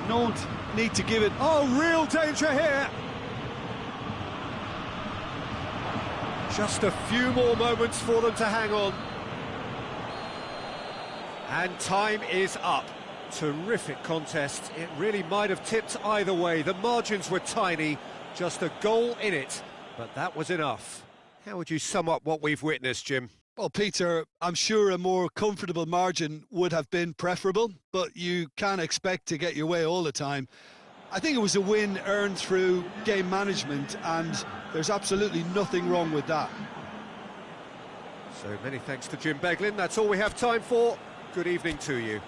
Nantes need to give it. Oh, real danger here. Just a few more moments for them to hang on. And time is up. Terrific contest. It really might have tipped either way. The margins were tiny, just a goal in it, but that was enough. How would you sum up what we've witnessed, Jim? Well, Peter, I'm sure a more comfortable margin would have been preferable, but you can't expect to get your way all the time. I think it was a win earned through game management, and there's absolutely nothing wrong with that. So many thanks to Jim Beglin. That's all we have time for. Good evening to you.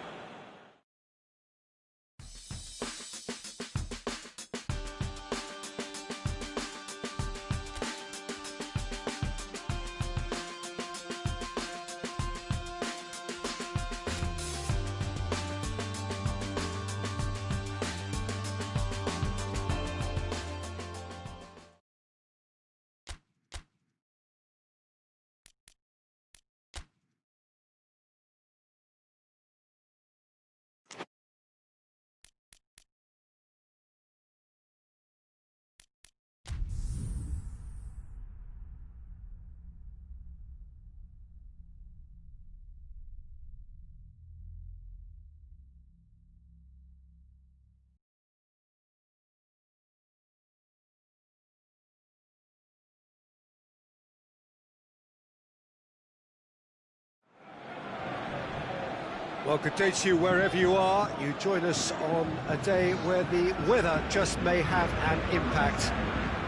Well, good day to you wherever you are. You join us on a day where the weather just may have an impact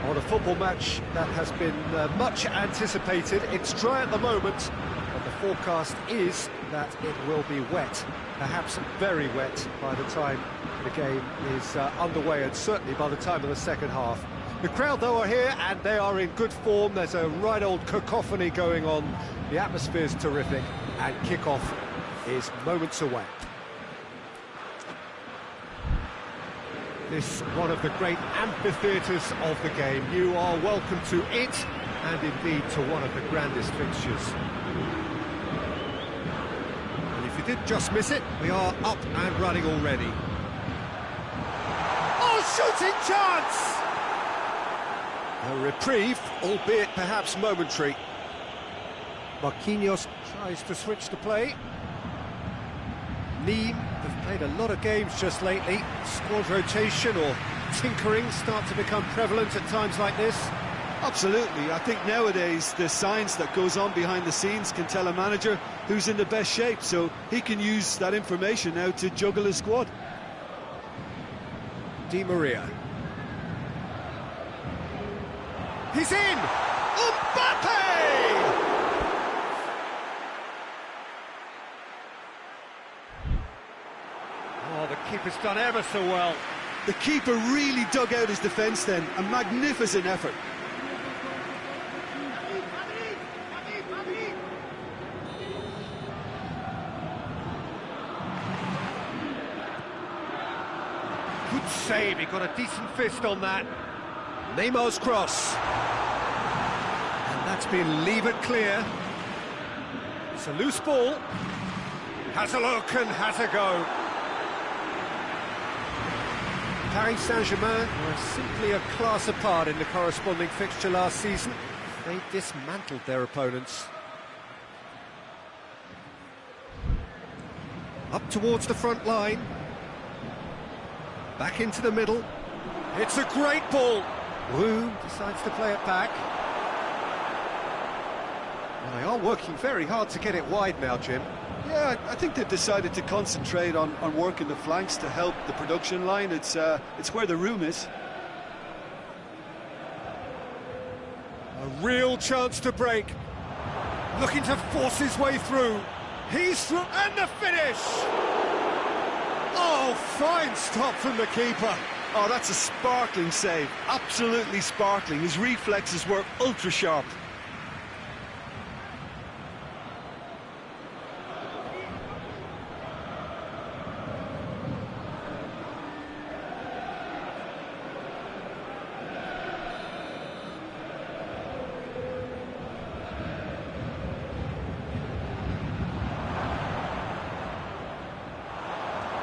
on a football match that has been much anticipated. It's dry at the moment, but the forecast is that it will be wet, perhaps very wet by the time the game is underway, and certainly by the time of the second half. The crowd, though, are here, and they are in good form. There's a right old cacophony going on. The atmosphere's terrific, and kick-off is moments away. This one of the great amphitheatres of the game. You are welcome to it, and indeed to one of the grandest fixtures. And if you did just miss it, we are up and running already. Oh, shooting chance! A reprieve, albeit perhaps momentary. Marquinhos tries to switch the play. Nîmes have played a lot of games just lately. Squad rotation or tinkering start to become prevalent at times like this. Absolutely. I think nowadays the science that goes on behind the scenes can tell a manager who's in the best shape, so he can use that information now to juggle his squad. Di Maria. He's in! Mbappe! Oh, the keeper's done ever so well. The keeper really dug out his defence then. A magnificent effort. Good save, he got a decent fist on that. Neymar's cross. And that's been levered clear. It's a loose ball. Has a look and has a go. Paris Saint-Germain were simply a class apart in the corresponding fixture last season. They dismantled their opponents. Up towards the front line. Back into the middle. It's a great ball. Wu decides to play it back. Well, they are working very hard to get it wide now, Jim. Yeah, I think they've decided to concentrate on working the flanks to help the production line. It's where the room is. A real chance to break. Looking to force his way through. He's through, and the finish! Oh, fine stop from the keeper. Oh, that's a sparkling save. Absolutely sparkling. His reflexes were ultra sharp.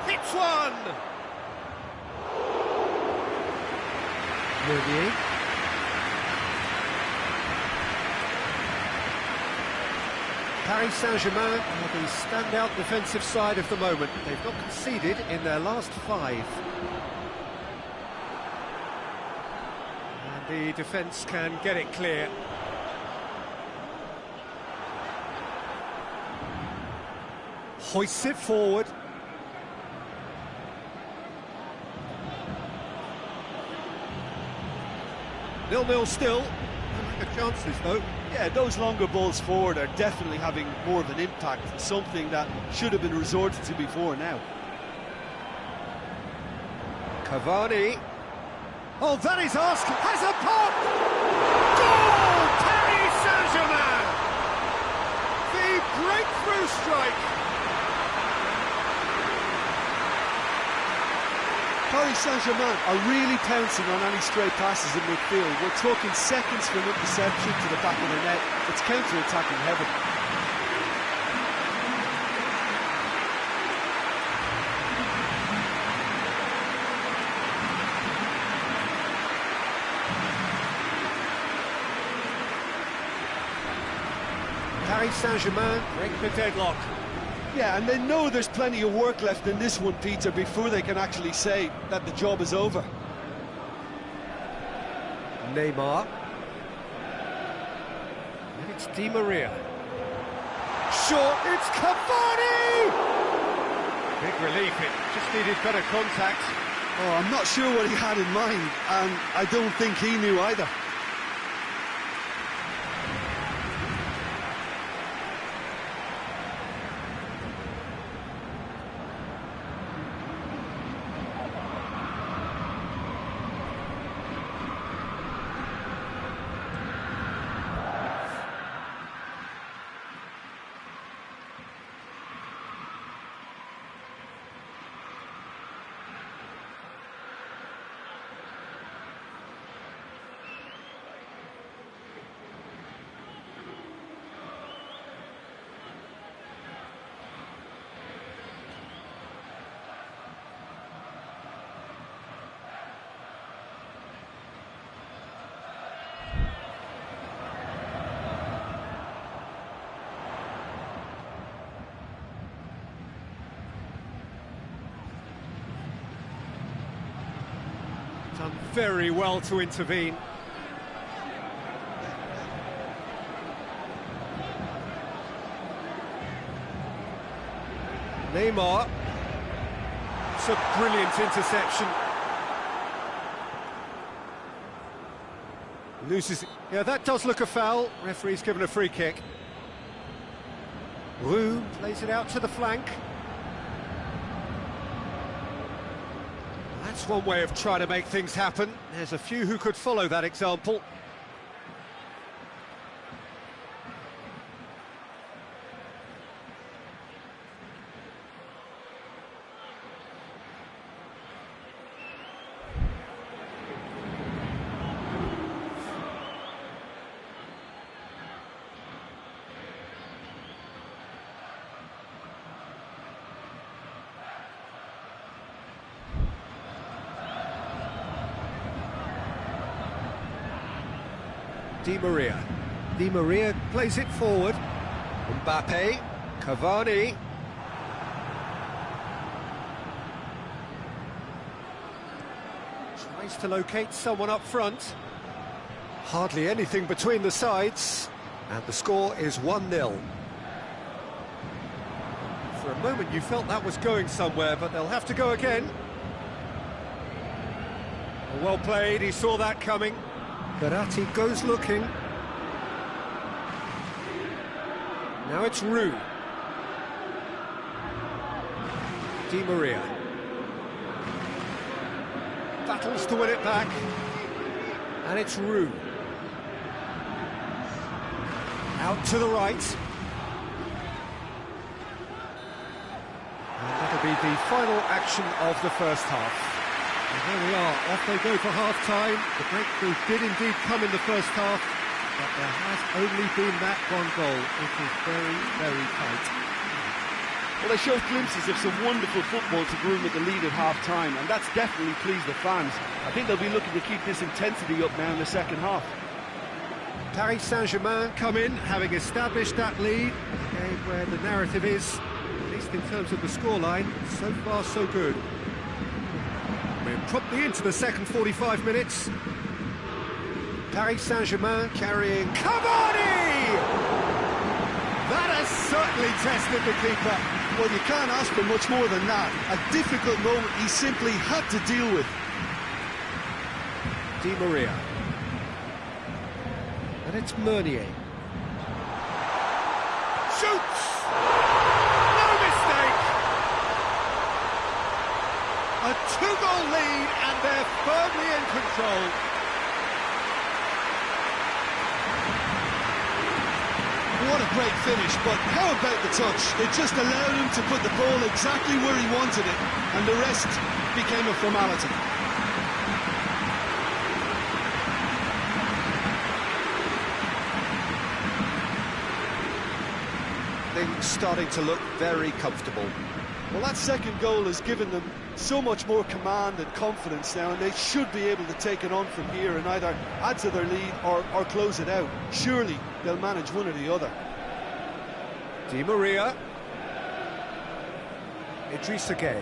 It's one! Meunier. Paris Saint-Germain are the standout defensive side of the moment. They've not conceded in their last 5. The defence can get it clear. Hoists it forward. Nil-nil still. Good chances though. Yeah, those longer balls forward are definitely having more of an impact, something that should have been resorted to before now. Cavani. Oh, that is asked. Has a pop! Goal! Paris Saint-Germain! The breakthrough strike. Paris Saint-Germain are really pouncing on any stray passes in midfield. We're talking seconds from interception to the back of the net. It's counter-attacking heaven. Paris Saint-Germain break the deadlock. Yeah, and they know there's plenty of work left in this one, Peter, before they can actually say that the job is over. Neymar. And it's Di Maria. Short, it's Cavani! Big relief, it just needed better contact. Oh, I'm not sure what he had in mind, and I don't think he knew either. Done very well to intervene. Neymar. It's a brilliant interception. Loses it. Yeah, that does look a foul. Referee's given a free kick. Roux plays it out to the flank. That's one way of trying to make things happen. There's a few who could follow that example. Di Maria. Di Maria plays it forward. Mbappe. Cavani. Tries to locate someone up front. Hardly anything between the sides. And the score is 1-0. For a moment you felt that was going somewhere, but they'll have to go again. Well played, he saw that coming. Verratti goes looking. Now it's Roux. Di Maria. Battles to win it back. And it's Roux. Out to the right. And that'll be the final action of the first half. And there we are, off they go for half-time. The breakthrough did indeed come in the first half, but there has only been that one goal. It is very, very tight. Well, they showed glimpses of some wonderful football to go in with the lead at half-time, and that's definitely pleased the fans. I think they'll be looking to keep this intensity up now in the second half. Paris Saint-Germain come in, having established that lead, a game where the narrative is, at least in terms of the scoreline, so far so good. We're promptly into the second 45 minutes. Paris Saint-Germain carrying Cavani! That has certainly tested the keeper. Well, you can't ask for much more than that. A difficult moment he simply had to deal with. Di Maria. And it's Meunier. Shoots! No mistake! A two-goal lead and they're firmly in control. What a great finish, but how about the touch? It just allowed him to put the ball exactly where he wanted it, and the rest became a formality. Things starting to look very comfortable. Well, that second goal has given them so much more command and confidence now, and they should be able to take it on from here and either add to their lead or close it out. Surely they'll manage one or the other. Di Maria. Idrissa Gueye.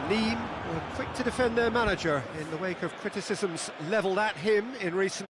Nîmes were quick to defend their manager in the wake of criticisms levelled at him in recent